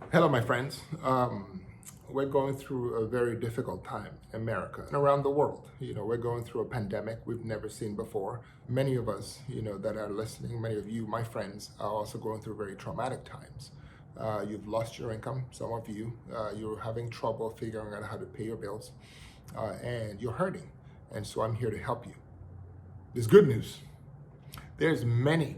Hello, my friends. We're going through a very difficult time in America and around the world. We're going through a pandemic we've never seen before. Many of us, that are listening, many of you, my friends, are also going through very traumatic times. You've lost your income. Some of you, you're having trouble figuring out how to pay your bills, and you're hurting. And so I'm here to help you. There's good news. There's many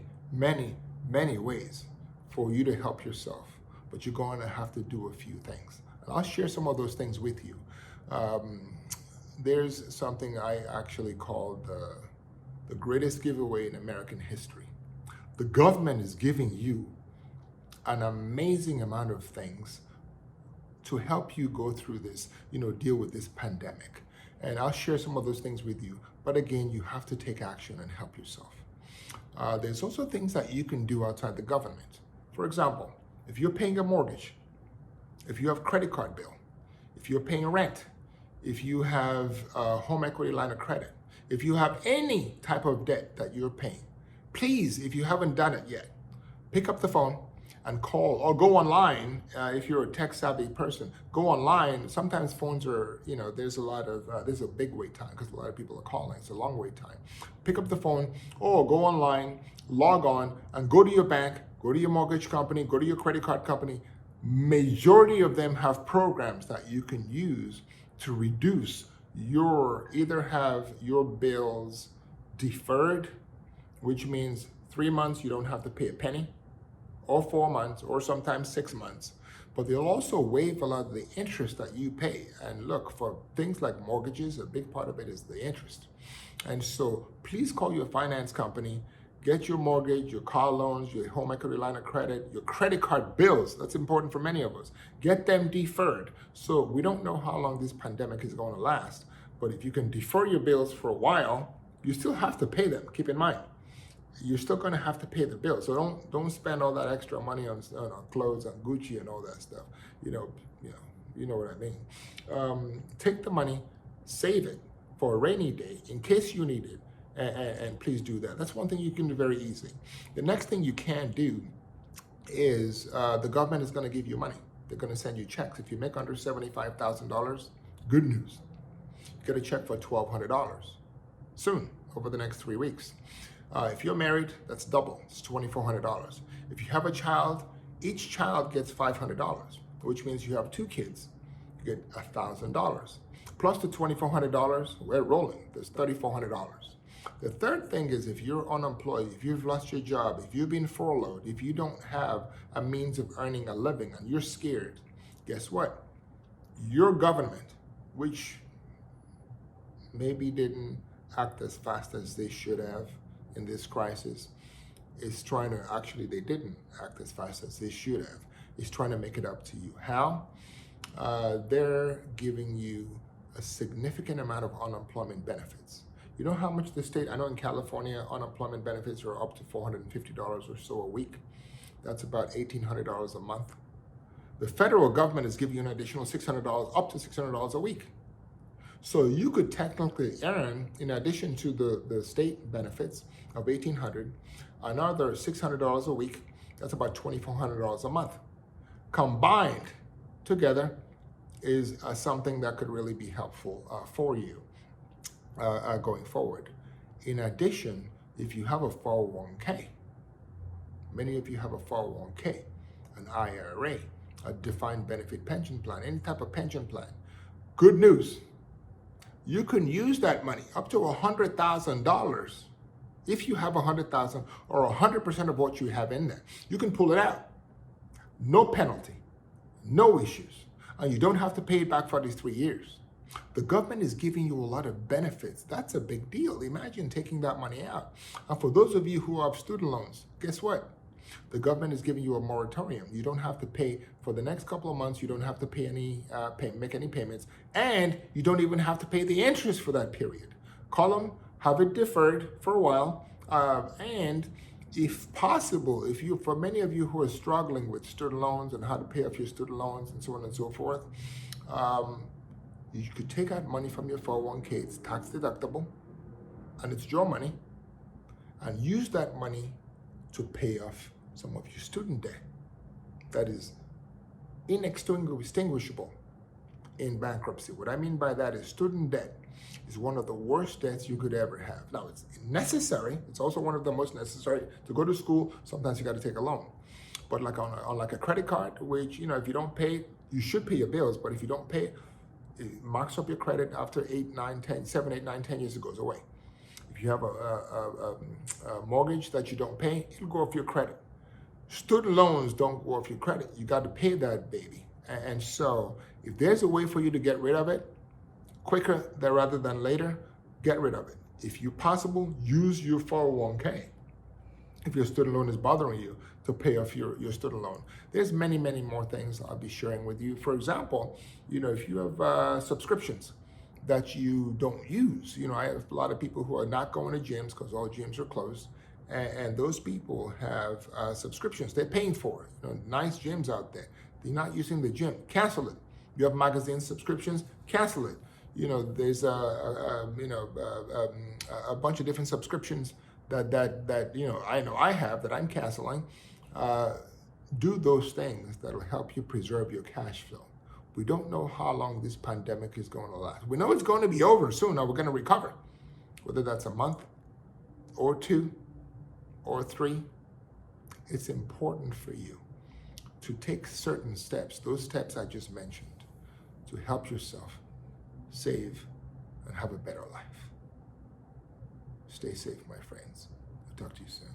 ways for you to help yourself, but you're going to have to do a few things. And I'll share some of those things with you. Um, there's something I actually call the greatest giveaway in American history. The government is giving you an amazing amount of things to help you go through this, deal with this pandemic. And I'll share some of those things with you. But again, you have to take action and help yourself. There's also things that you can do outside the government. For example, if you're paying a mortgage, if you have credit card bill, if you're paying rent, if you have a home equity line of credit, if you have any type of debt that you're paying, please, if you haven't done it yet, pick up the phone and call or go online. If you're a tech savvy person, go online. Sometimes phones are, there's a big wait time because a lot of people are calling. It's a long wait time. Pick up the phone or go online, log on and go to your bank, go to your mortgage company, go to your credit card company. Majority of them have programs that you can use to reduce either have your bills deferred, which means 3 months you don't have to pay a penny, or 4 months, or sometimes 6 months. But they'll also waive a lot of the interest that you pay. And look, for things like mortgages, a big part of it is the interest. And so please call your finance company, get your mortgage, your car loans, your home equity line of credit, your credit card bills. That's important for many of us. Get them deferred. So we don't know how long this pandemic is going to last. But if you can defer your bills for a while, you still have to pay them. Keep in mind, you're still going to have to pay the bill. So don't spend all that extra money on clothes, on Gucci and all that stuff. You know what I mean. Take the money, save it for a rainy day in case you need it, and please do that. That's one thing you can do very easy. The next thing you can do is the government is going to give you money. They're going to send you checks. If you make under $75,000, good news. You get a check for $1,200 soon over the next 3 weeks. If you're married, that's double. It's $2,400. If you have a child, each child gets $500, which means you have 2 kids, you get $1,000. Plus the $2,400, we're rolling. There's $3,400. The third thing is if you're unemployed, if you've lost your job, if you've been furloughed, if you don't have a means of earning a living and you're scared, guess what? Your government, which maybe didn't act as fast as they should have in this crisis, is trying to, actually they didn't act as fast as they should have, is trying to make it up to you. How? They're giving you a significant amount of unemployment benefits. You know how much the state, I know in California, unemployment benefits are up to $450 or so a week. That's about $1,800 a month. The federal government is giving you an additional $600, up to $600 a week. So you could technically earn, in addition to the state benefits of $1,800, another $600 a week. That's about $2,400 a month. Combined together is something that could really be helpful for you going forward. In addition, if you have a 401k, many of you have a 401k, an IRA, a defined benefit pension plan, any type of pension plan. Good news. You can use that money up to $100,000. If you have $100,000 or 100% of what you have in there, you can pull it out. No penalty, no issues, and you don't have to pay it back for these 3 years. The government is giving you a lot of benefits. That's a big deal. Imagine taking that money out. And for those of you who have student loans, guess what? The government is giving you a moratorium. You don't have to pay for the next couple of months. You don't have to pay make any payments, and you don't even have to pay the interest for that period. Call them, have it deferred for a while, and if possible, for many of you who are struggling with student loans and how to pay off your student loans and so on and so forth, you could take out money from your 401k. It's tax deductible, and it's your money, and use that money to pay off some of your student debt. That is inextinguishable in bankruptcy. What I mean by that is student debt is one of the worst debts you could ever have. Now, it's necessary. It's also one of the most necessary. To go to school, sometimes you got to take a loan. But like on like a credit card, which, if you don't pay, you should pay your bills, but if you don't pay, it marks up your credit after 8, 9, 10, 7, 8, 9, 10 years, it goes away. If you have a mortgage that you don't pay, it'll go off your credit. Student loans don't go off your credit. You got to pay that baby. And so if there's a way for you to get rid of it quicker rather than later, get rid of it. If you possible, use your 401k if your student loan is bothering you to pay off your student loan. There's many, many more things I'll be sharing with you. For example, if you have subscriptions that you don't use, I have a lot of people who are not going to gyms because all gyms are closed. And those people have subscriptions. They're paying for it. Nice gyms out there. They're not using the gym. Cancel it. You have magazine subscriptions. Cancel it. There's a bunch of different subscriptions that I know I have that I'm canceling. Do those things that'll help you preserve your cash flow. We don't know how long this pandemic is going to last. We know it's going to be over soon. Now we're going to recover, whether that's a month or 2 or 3. It's important for you to take certain steps, those steps I just mentioned, to help yourself save and have a better life. Stay safe, my friends. I'll talk to you soon.